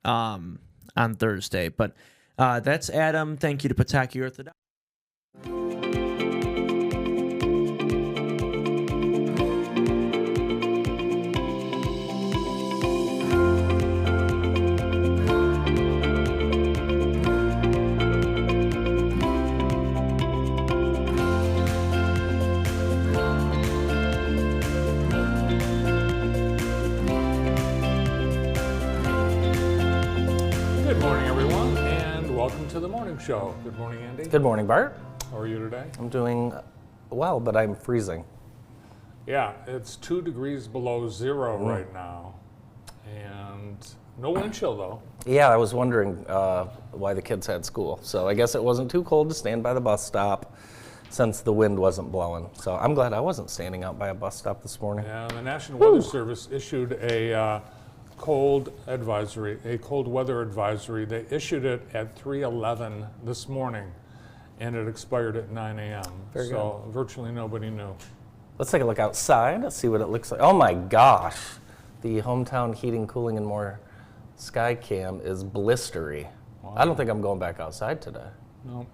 on Thursday. But that's Adam. Thank you to Pataki Orthodox. Good morning, everyone, and welcome to the morning show. Good morning, Andy. Good morning, Bart. How are you today? I'm doing well, but I'm freezing. Yeah, it's 2 degrees below zero right now, and no wind chill, though. Yeah, I was wondering why the kids had school. So I guess it wasn't too cold to stand by the bus stop since the wind wasn't blowing. So I'm glad I wasn't standing out by a bus stop this morning. Yeah, the National Weather Service issued a cold weather advisory. They issued it at 3:11 this morning, and it expired at 9 a.m. Very so virtually nobody knew. Let's take a look outside. Let's see what it looks like. Oh my gosh. The Hometown Heating, Cooling, and More Sky Cam is blistery. Wow. I don't think I'm going back outside today. No,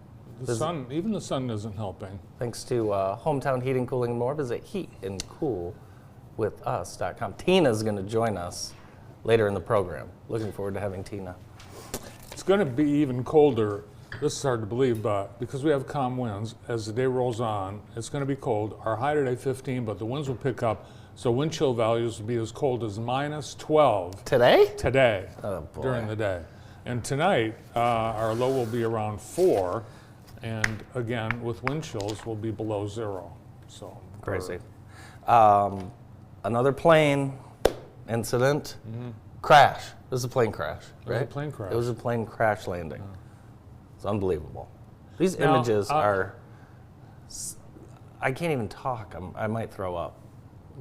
even the sun isn't helping. Thanks to Hometown Heating, Cooling, and More, visit heatandcoolwithus.com. Tina's going to join us later in the program. Looking forward to having Tina. It's going to be even colder. This is hard to believe, but because we have calm winds, as the day rolls on, it's going to be cold. Our high today 15, but the winds will pick up, so wind chill values will be as cold as -12 Today? today during the day. And tonight, our low will be around 4, and again, with wind chills, will be below 0. So Crazy. Another plane incident. Crash. It was a plane crash, It was a right? plane crash. It was a plane crash landing. It's unbelievable. These Now, images are... I can't even talk. I might throw up.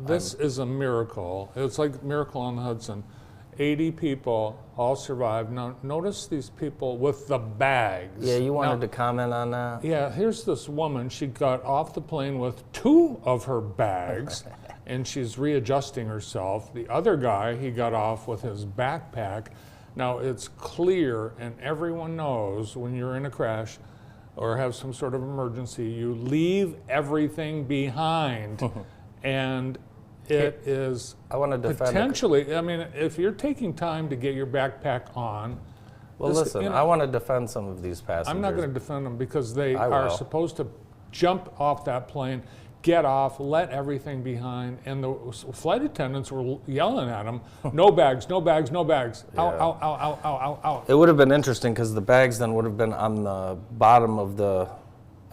This is a miracle. It's like Miracle on the Hudson. 80 people all survived. Now, notice these people with the bags. Yeah, you wanted Now, to comment on that? Yeah, here's this woman. She got off the plane with 2 of her bags, and she's readjusting herself. The other guy, he got off with his backpack. Now, it's clear, and everyone knows when you're in a crash or have some sort of emergency, you leave everything behind. And it is I want to defend potentially, I mean, if you're taking time to get your backpack on. Well, this- listen, you know, I want to defend some of these passengers. I'm not going to defend them because they I are will. supposed to jump off that plane, get off, let everything behind, and the flight attendants were yelling at them, no bags, no bags, no bags, ow, Yeah. ow, ow, ow, ow, ow, ow. It would have been interesting because the bags then would have been on the bottom of the,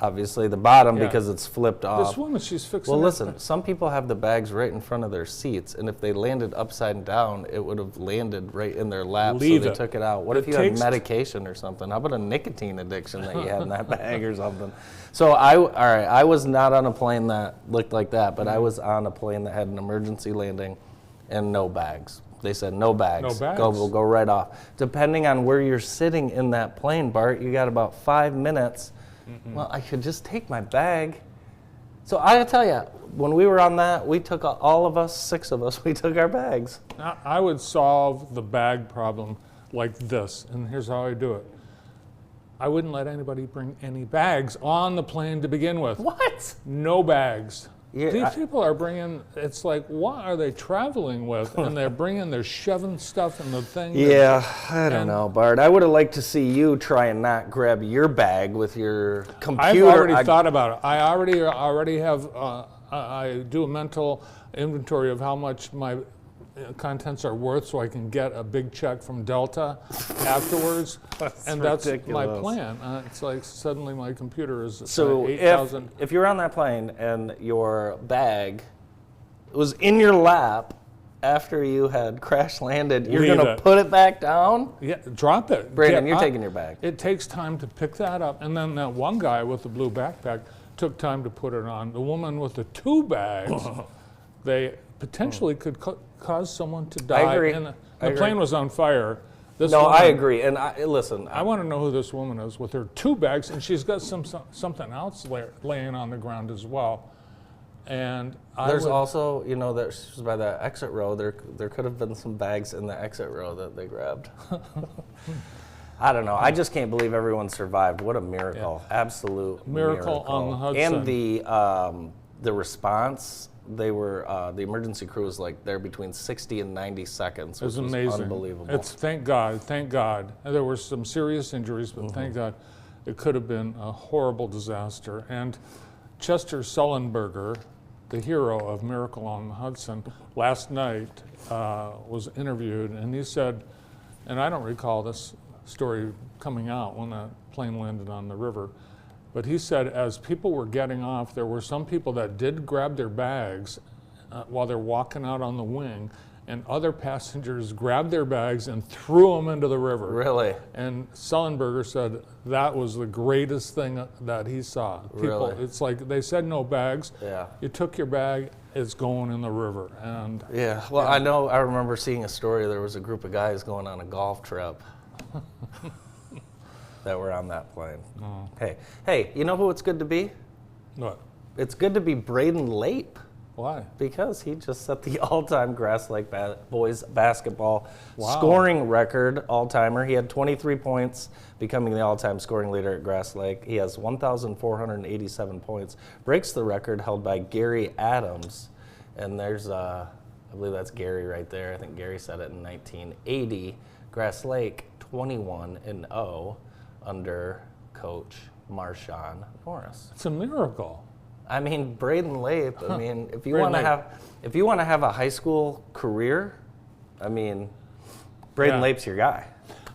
obviously the bottom Yeah. because it's flipped off. This woman, she's fixing Well, her- listen, some people have the bags right in front of their seats, and if they landed upside down, it would have landed right in their lap, Leave so they it. took it out. What It if you had takes- medication or something? How about a nicotine addiction that you had in that bag or something? So I was not on a plane that looked like that, but I was on a plane that had an emergency landing and no bags. They said no bags. No bags. We'll go right off. Depending on where you're sitting in that plane, Bart, you got about 5 minutes. Well, I could just take my bag. So I gotta tell you, when we were on that, we took all of us, 6 of us, we took our bags. I would solve the bag problem like this, and here's how I do it. I wouldn't let anybody bring any bags on the plane to begin with. What? No bags. Yeah, These I- people are bringing, it's like, what are they traveling with? And they're shoving stuff in the thing. Yeah, I don't And- know, Bart. I would have liked to see you try and not grab your bag with your I've computer. already thought about it. I already have, I do a mental inventory of how much my contents are worth so I can get a big check from Delta afterwards. And that's my ridiculous. plan. It's like suddenly my computer is So 8,000. if you're on that plane and your bag was in your lap after you had crash landed, you're Leave going to it. put it back down? Yeah, drop it. Brandon, Get you're up. taking your bag. It takes time to pick that up. And then that one guy with the blue backpack took time to put it on. The woman with the 2 bags, they potentially could cause someone to die. agree. And I the agree. plane was on fire. This No, woman- I agree. And listen, I want to know who this woman is with her 2 bags, and she's got something else laying on the ground as well. And There's also, you know, that she's by the exit row. There could have been some bags in the exit row that they grabbed. I don't know. I just can't believe everyone survived. What a miracle! Absolute Miracle on the Hudson. And the response. They were the emergency crew was like there between 60 and 90 seconds. It was which amazing. Unbelievable. It's thank God. And there were some serious injuries, but thank God, it could have been a horrible disaster. And Chester Sullenberger, the hero of Miracle on the Hudson, last night was interviewed, and he said, and I don't recall this story coming out when that plane landed on the river, but he said as people were getting off, there were some people that did grab their bags while they're walking out on the wing, and other passengers grabbed their bags and threw them into the river. Really? And Sullenberger said that was the greatest thing that he saw. People, Really? it's like they said no bags. Yeah. You took your bag, it's going in the river. And Yeah. Well, I remember seeing a story. There was a group of guys going on a golf trip that were on that plane. Oh. Hey, you know who it's good to be? what? It's good to be Braden Lape. Why? Because he just set the all-time Grass Lake boys basketball Wow. scoring record, all-timer. He had 23 points, becoming the all-time scoring leader at Grass Lake. He has 1,487 points, breaks the record held by Gary Adams. And there's, I believe that's Gary right there. I think Gary said it in 1980. Grass Lake 21-0 under Coach Marshawn Norris. It's a miracle. I mean, Braden Lape. I mean, if you Braden want to have a high school career, I mean, Braden Yeah. Lape's your guy.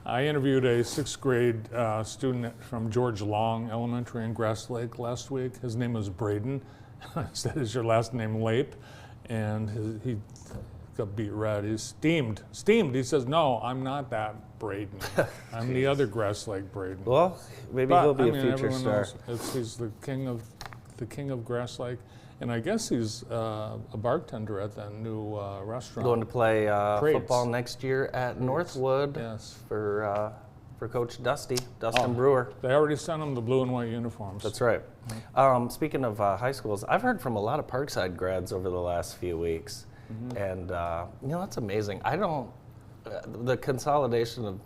I interviewed a sixth grade student from George Long Elementary in Grass Lake last week. His name was Braden. I said, "Is your last name Lape?" And he got beat red. He's steamed. He says, "No, I'm not that Braden. I'm the other Grass Lake Braden." Well, maybe But, he'll be I a mean, future everyone star. knows he's the king of Grass Lake, and I guess he's a bartender at that new restaurant. Going to play Crates. football next year at Northwood Yes. for Coach Dustin Brewer. They already sent him the blue and white uniforms. That's right. Speaking of high schools, I've heard from a lot of Parkside grads over the last few weeks, and you know, that's amazing. I don't. The consolidation of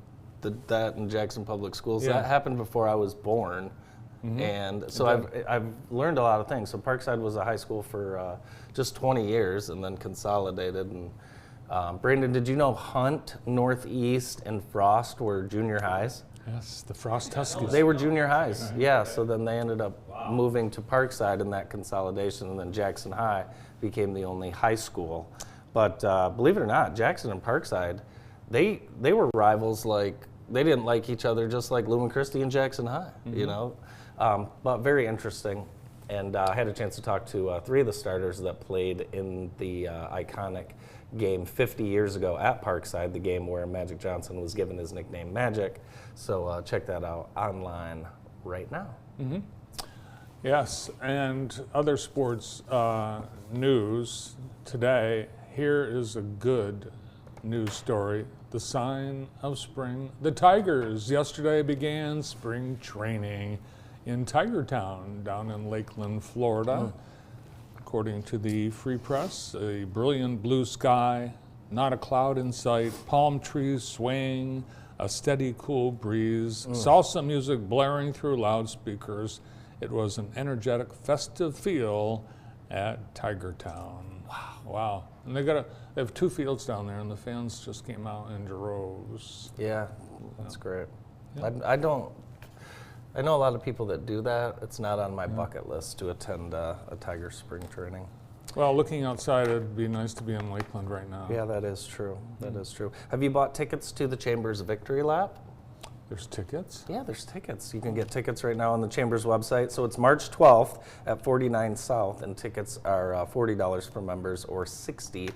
that in Jackson Public Schools, Yeah. that happened before I was born. And so I've learned a lot of things. So Parkside was a high school for just 20 years and then consolidated. And Brandon, did you know Hunt, Northeast, and Frost were junior highs? Yes, the Frost Huskies. They were junior highs, yeah. So then they ended up moving to Parkside in that consolidation, and then Jackson High became the only high school. But believe it or not, Jackson and Parkside, they were rivals. Like they didn't like each other, just like Lumen Christi and Jackson High, you know. But very interesting. And I had a chance to talk to 3 of the starters that played in the iconic game 50 years ago at Parkside, the game where Magic Johnson was given his nickname Magic. So check that out online right now. Yes, and other sports news today. Here is a good news story. The sign of spring. The Tigers yesterday began spring training in Tigertown down in Lakeland, Florida. According to the Free Press, a brilliant blue sky, not a cloud in sight, palm trees swaying, a steady cool breeze, salsa music blaring through loudspeakers. It was an energetic, festive feel at Tigertown. Wow. And they have 2 fields down there, and the fans just came out in droves. Yeah, that's great. I know a lot of people that do that. It's not on my bucket list to attend a Tiger spring training. Well, looking outside, it'd be nice to be in Lakeland right now. Yeah, that is true. That is true. Have you bought tickets to the Chambers Victory Lap? There's tickets? Yeah, there's tickets. You can get tickets right now on the Chambers website. So it's March 12th at 49 South, and tickets are $40 for members or $60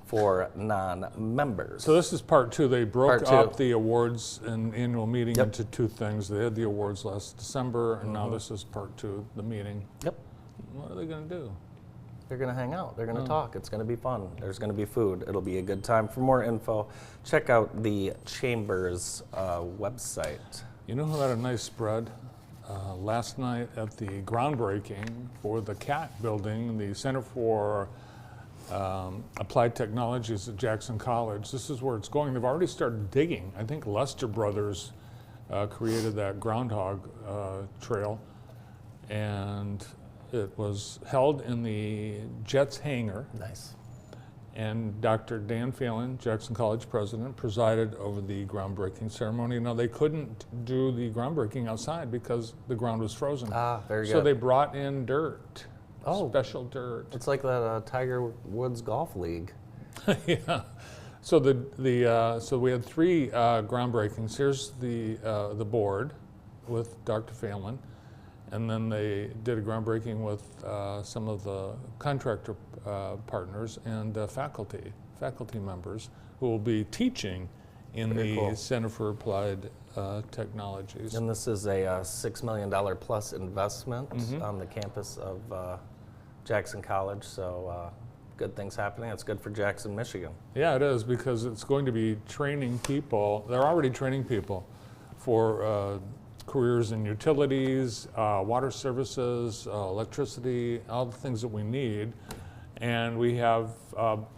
for non-members. So this is part 2. They broke Part 2. up the awards and annual meeting Yep. into 2 things. They had the awards last December, and now this is part 2, the meeting. Yep. What are they going to do? They're going to hang out. They're going to talk. It's going to be fun. There's going to be food. It'll be a good time. For more info, check out the Chambers website. You know who had a nice spread? last night at the groundbreaking for the CAT building, the Center for Applied Technologies at Jackson College. This is where it's going. They've already started digging. I think Lester Brothers created that groundhog trail, and it was held in the Jets hangar. Nice. And Dr. Dan Phelan, Jackson College president, presided over the groundbreaking ceremony. Now, they couldn't do the groundbreaking outside because the ground was frozen. Ah, very good. So they brought in dirt, Oh. special dirt. It's like that Tiger Woods Golf League. Yeah. So so we had 3 groundbreakings. Here's the board with Dr. Phelan, and then they did a groundbreaking with some of the contractor partners and faculty members who will be teaching in Very the cool. Center for Applied Technologies. And this is a $6 million plus investment on the campus of Jackson College. So good things happening. It's good for Jackson, Michigan. Yeah, it is, because it's going to be training people. They're already training people for careers in utilities, water services, electricity, all the things that we need. And we have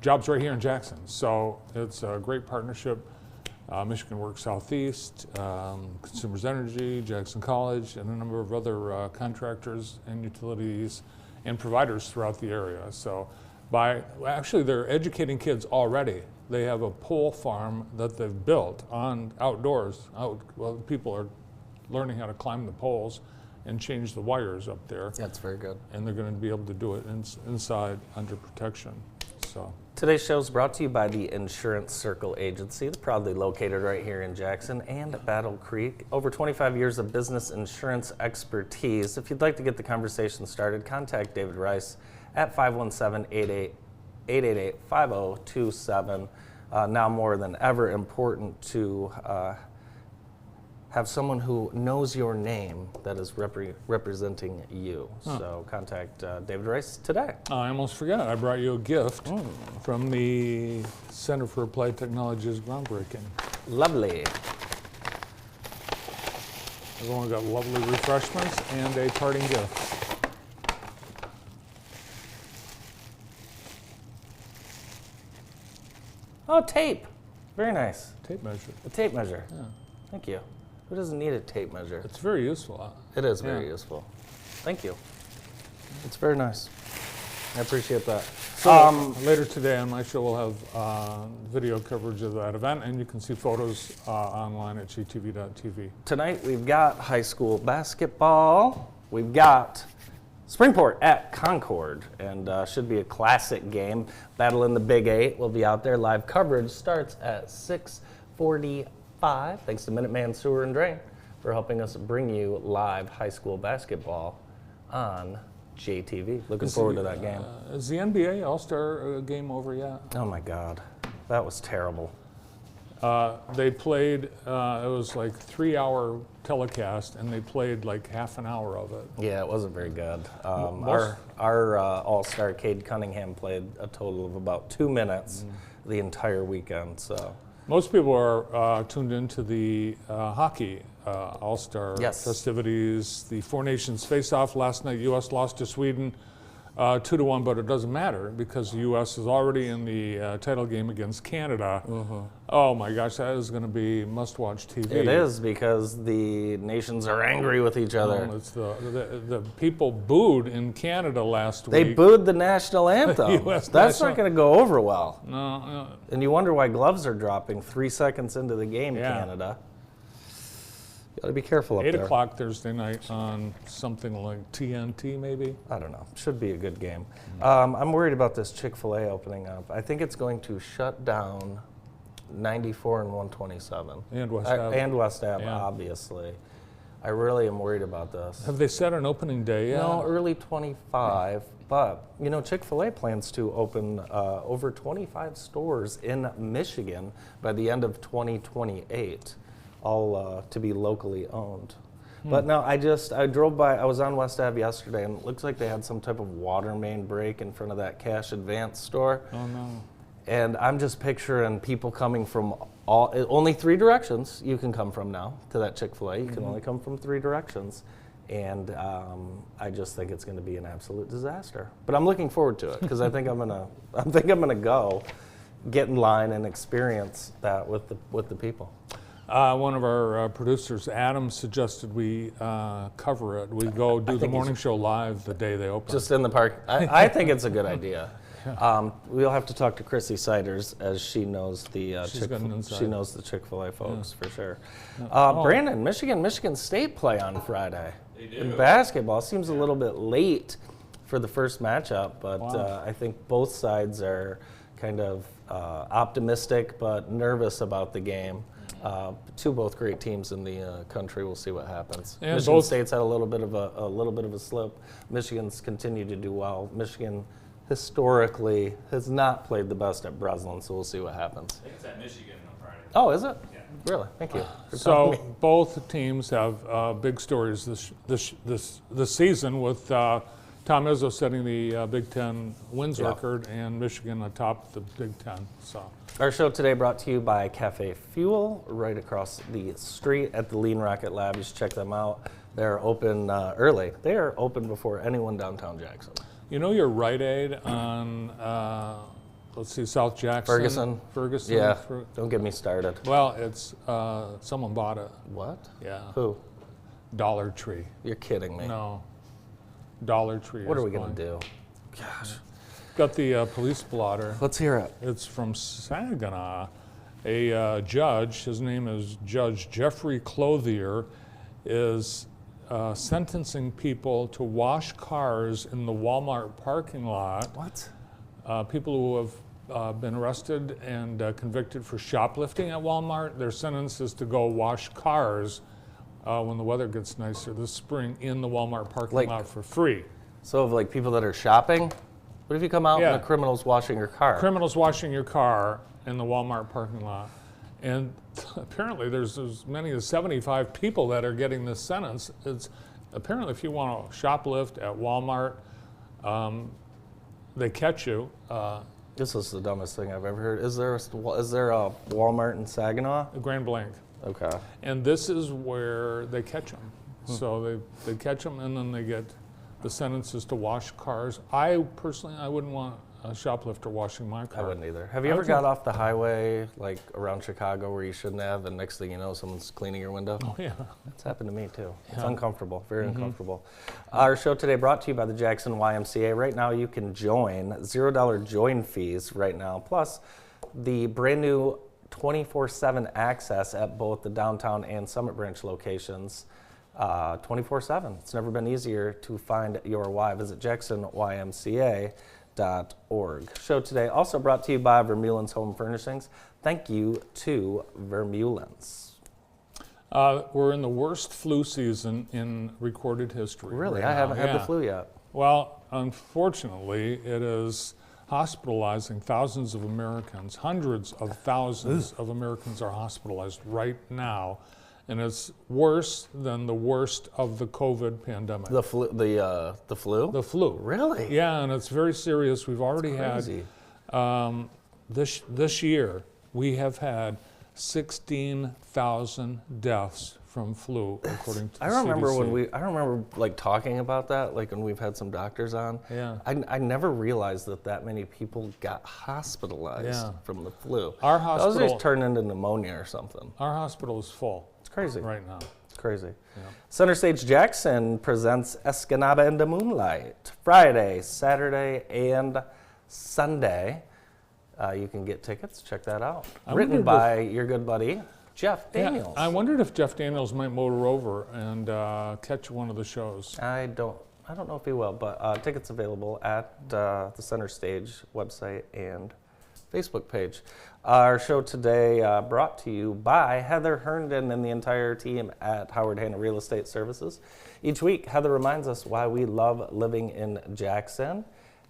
jobs right here in Jackson. So it's a great partnership. Michigan Works Southeast, Consumers Energy, Jackson College, and a number of other contractors and utilities and providers throughout the area. So actually they're educating kids already. They have a pole farm that they've built outdoors. People are learning how to climb the poles and change the wires up there. That's very good. And they're going to be able to do it inside under protection. So Today's show is brought to you by the Insurance Circle Agency, proudly located right here in Jackson and Battle Creek. Over 25 years of business insurance expertise. If you'd like to get the conversation started, contact David Rice at 517-888-5027. Now more than ever important to have someone who knows your name that is representing you. So contact David Rice today. I almost forgot. I brought you a gift from the Center for Applied Technologies groundbreaking. Lovely. Everyone got lovely refreshments and a parting gift. Oh, tape. Very nice. Tape measure. A tape measure. Yeah. Thank you. Who doesn't need a tape measure? It's very useful. It is very Yeah. useful. Thank you. It's very nice. I appreciate that. So later today on my show, we'll have video coverage of that event, and you can see photos online at gtv.tv. Tonight we've got high school basketball. We've got Springport at Concord, and should be a classic game. Battle in the Big 8 will be out there. Live coverage starts at 6:45. Thanks to Minuteman Sewer and Drain for helping us bring you live high school basketball on JTV. Looking forward to that game. Is the NBA All-Star game over yet? Oh my God, that was terrible. They played, it was like 3-hour telecast, and they played like half an hour of it. Yeah, it wasn't very good. Most- Our All-Star Cade Cunningham played a total of about 2 minutes the entire weekend. So Most people are tuned into the hockey All-Star Yes. festivities. The Four Nations face-off last night. U.S. lost to Sweden 2-1, but it doesn't matter because the U.S. is already in the title game against Canada. Oh my gosh, that is going to be must-watch TV. it is because the nations are angry with each other. It's the people booed in Canada last They week. booed the national anthem. US That's national- not going to go over well. No, And you wonder why gloves are dropping 3 seconds into the game, Yeah. Canada. Got to be careful up 8 there. o'clock Thursday night on something like TNT maybe. I don't know. Should be a good game. I'm worried about this Chick-fil-A opening up. I think it's going to shut down 94 and 127. And West Ave. And West Ave, Yeah. obviously. I really am worried about this. Have they set an opening day yet? No, early 25, but you know, Chick-fil-A plans to open over 25 stores in Michigan by the end of 2028, all to be locally owned. But no, I drove by, I was on West Ave yesterday, and it looks like they had some type of water main break in front of that Cash Advance store. Oh no. And I'm just picturing people coming from only 3 directions you can come from now to that Chick-fil-A. You can only come from 3 directions. And I just think it's going to be an absolute disaster. But I'm looking forward to it because I think I'm gonna go get in line and experience that with the people. One of our producers, Adam, suggested we cover it. We go do the morning show live the day they open. Just in the park. I think it's a good idea. We'll have to talk to Chrissy Siders as she knows the she knows the Chick-fil-A folks for sure. Brandon, Michigan State play on Friday. They do. In basketball, seems a little bit late for the first matchup, but I think both sides are kind of optimistic but nervous about the game. Both great teams in the country. We'll see what happens. And Michigan State's had a little bit of a slip. Michigan's continued to do well. Michigan historically has not played the best at Breslin, so we'll see what happens. I think it's at Michigan on Friday. Oh, is it? Yeah. Really? Thank you. So both teams have big stories this season with Tom Izzo setting the Big Ten wins record and Michigan atop the Big Ten. So. Our show today brought to you by Cafe Fuel, right across the street at the Lean Rocket Lab. You should check them out. They're open early. They are open before anyone downtown Jackson. You know your Rite Aid on, South Jackson? Ferguson? Yeah, don't get me started. Well, it's, someone bought it. What? Yeah. Who? Dollar Tree. You're kidding me. No. Dollar Tree. What are we going to do? Gosh. Got the police blotter. Let's hear it. It's from Saginaw. A judge, his name is Judge Jeffrey Clothier, is sentencing people to wash cars in the Walmart parking lot. What? People who have been arrested and convicted for shoplifting at Walmart, their sentence is to go wash cars when the weather gets nicer this spring in the Walmart parking lot for free. So, like people that are shopping? What if you come out and the criminal's washing your car? Criminal's washing your car in the Walmart parking lot. And apparently there's as many as 75 people that are getting this sentence. It's apparently if you want to shoplift at Walmart, they catch you. This is the dumbest thing I've ever heard. Is there a Walmart in Saginaw? Grand Blanc. Okay. And this is where they catch them. So they catch them and then they get the sentence is to wash cars. I personally wouldn't want a shoplifter washing my car. I wouldn't either. Have you ever got off the highway, like around Chicago, where you shouldn't have, and next thing you know, someone's cleaning your window? Oh, yeah. That's happened to me, too. It's uncomfortable, very uncomfortable. Our show today brought to you by the Jackson YMCA. Right now, you can join, $0 join fees right now, plus the brand new 24/7 access at both the downtown and Summit Branch locations. 24/7. It's never been easier to find your why. Visit jacksonymca.org. Show today also brought to you by Vermeulen's Home Furnishings. Thank you to Vermeulen's. We're in the worst flu season in recorded history. Really? Right I haven't now. had the flu yet. Well, unfortunately, it is hospitalizing thousands of Americans. Hundreds of thousands of Americans are hospitalized right now. And it's worse than the worst of the COVID pandemic. The flu? The flu? The flu. Really? Yeah, and it's very serious. We've already had, this year, we have had 16,000 deaths from flu, according to the CDC. I remember like talking about that, like when we've had some doctors on. Yeah. I never realized that many people got hospitalized from the flu. Our hospital Those just turned into pneumonia or something. Our hospital is full. It's crazy. Right now. It's crazy. Yeah. Center Stage Jackson presents Escanaba in the Moonlight, Friday, Saturday, and Sunday. You can get tickets. Check that out. Written by your good buddy, Jeff Daniels. Yeah, I wondered if Jeff Daniels might motor over and catch one of the shows. I don't know if he will, but tickets available at the Center Stage website and Facebook page. Our show today brought to you by Heather Herndon and the entire team at Howard Hanna Real Estate Services. Each week, Heather reminds us why we love living in Jackson.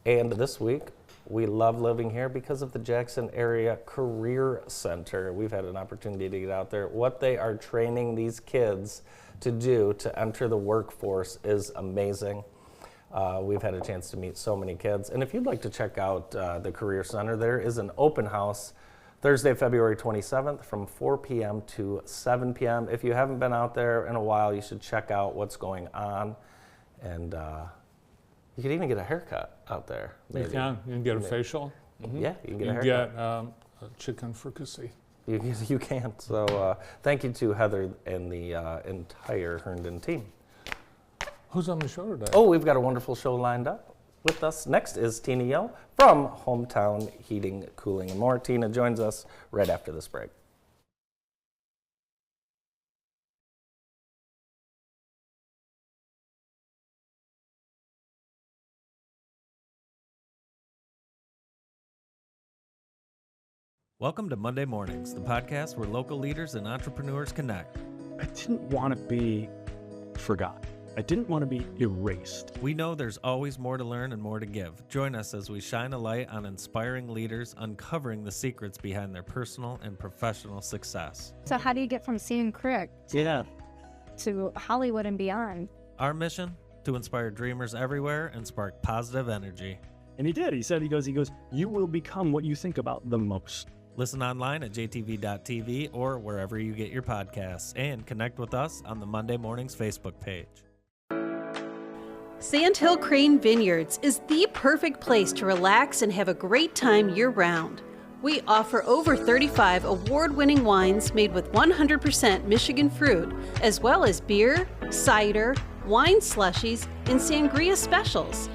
And this week, we love living here because of the Jackson Area Career Center. We've had an opportunity to get out there. What they are training these kids to do to enter the workforce is amazing. We've had a chance to meet so many kids. And if you'd like to check out the Career Center, there is an open house Thursday, February 27th from 4 p.m. to 7 p.m. If you haven't been out there in a while, you should check out what's going on. And you could even get a haircut out there. Maybe. You can get a facial. Yeah, you can get a You haircut. get a chicken fricassee. You can. So thank you to Heather and the entire Herndon team. Who's on the show today? Oh, we've got a wonderful show lined up. With us next is Tina Yell from Hometown Heating, Cooling, and More. Tina joins us right after this break. Welcome to Monday Mornings, the podcast where local leaders and entrepreneurs connect. I didn't want to be forgotten. I didn't want to be erased. We know there's always more to learn and more to give. Join us as we shine a light on inspiring leaders, uncovering the secrets behind their personal and professional success. So how do you get from Cedar Creek to Hollywood and beyond? Our mission? To inspire dreamers everywhere and spark positive energy. And he did. He goes, you will become what you think about the most. Listen online at jtv.tv or wherever you get your podcasts, and connect with us on the Monday Mornings Facebook page. Sandhill Crane Vineyards is the perfect place to relax and have a great time year-round. We offer over 35 award-winning wines made with 100% Michigan fruit, as well as beer, cider, wine slushies, and sangria specials.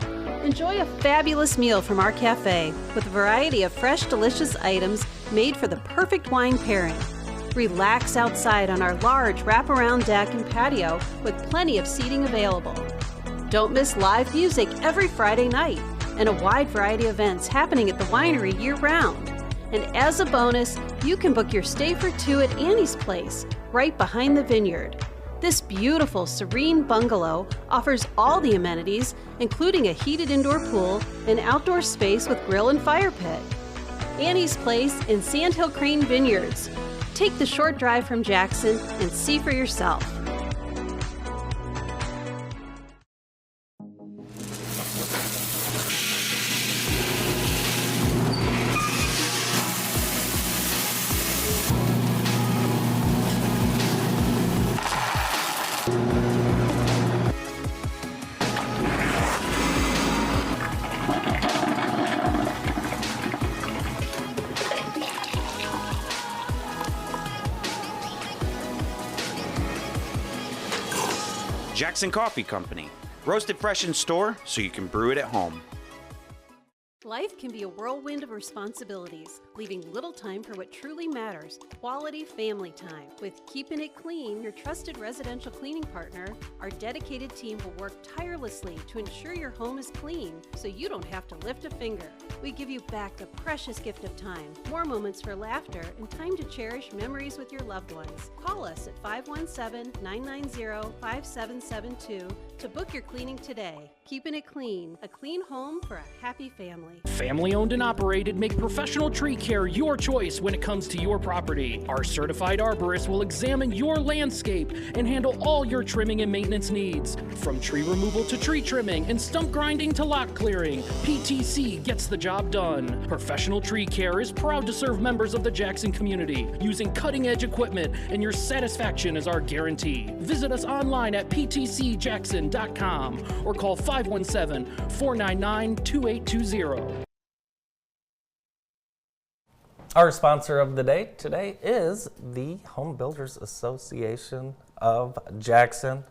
Enjoy a fabulous meal from our cafe with a variety of fresh, delicious items made for the perfect wine pairing. Relax outside on our large wraparound deck and patio with plenty of seating available. Don't miss live music every Friday night and a wide variety of events happening at the winery year-round. And as a bonus, you can book your stay for two at Annie's Place, right behind the vineyard. This beautiful, serene bungalow offers all the amenities, including a heated indoor pool and outdoor space with grill and fire pit. Annie's Place in Sandhill Crane Vineyards. Take the short drive from Jackson and see for yourself. Jackson Coffee Company. Roasted fresh in store so you can brew it at home. Life can be a whirlwind of responsibilities, leaving little time for what truly matters, quality family time. With Keeping It Clean, your trusted residential cleaning partner, our dedicated team will work tirelessly to ensure your home is clean so you don't have to lift a finger. We give you back the precious gift of time, more moments for laughter, and time to cherish memories with your loved ones. Call us at 517-990-5772 to book your cleaning today. Keeping It Clean, a clean home for a happy family. Family owned and operated, make professional tree care your choice when it comes to your property. Our certified arborist will examine your landscape and handle all your trimming and maintenance needs. From tree removal to tree trimming and stump grinding to lot clearing, PTC gets the job done. Professional Tree Care is proud to serve members of the Jackson community using cutting edge equipment, and your satisfaction is our guarantee. Visit us online at ptcjackson.com or call 517-499-2820. Our sponsor of the day today is the Home Builders Association of Jackson.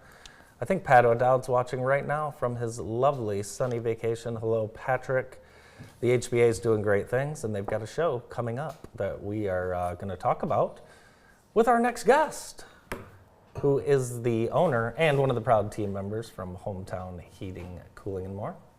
I think Pat O'Dowd's watching right now from his lovely sunny vacation. Hello, Patrick. The HBA is doing great things, and they've got a show coming up that we are going to talk about with our next guest, who is the owner and one of the proud team members from Hometown Heating, Cooling, and More.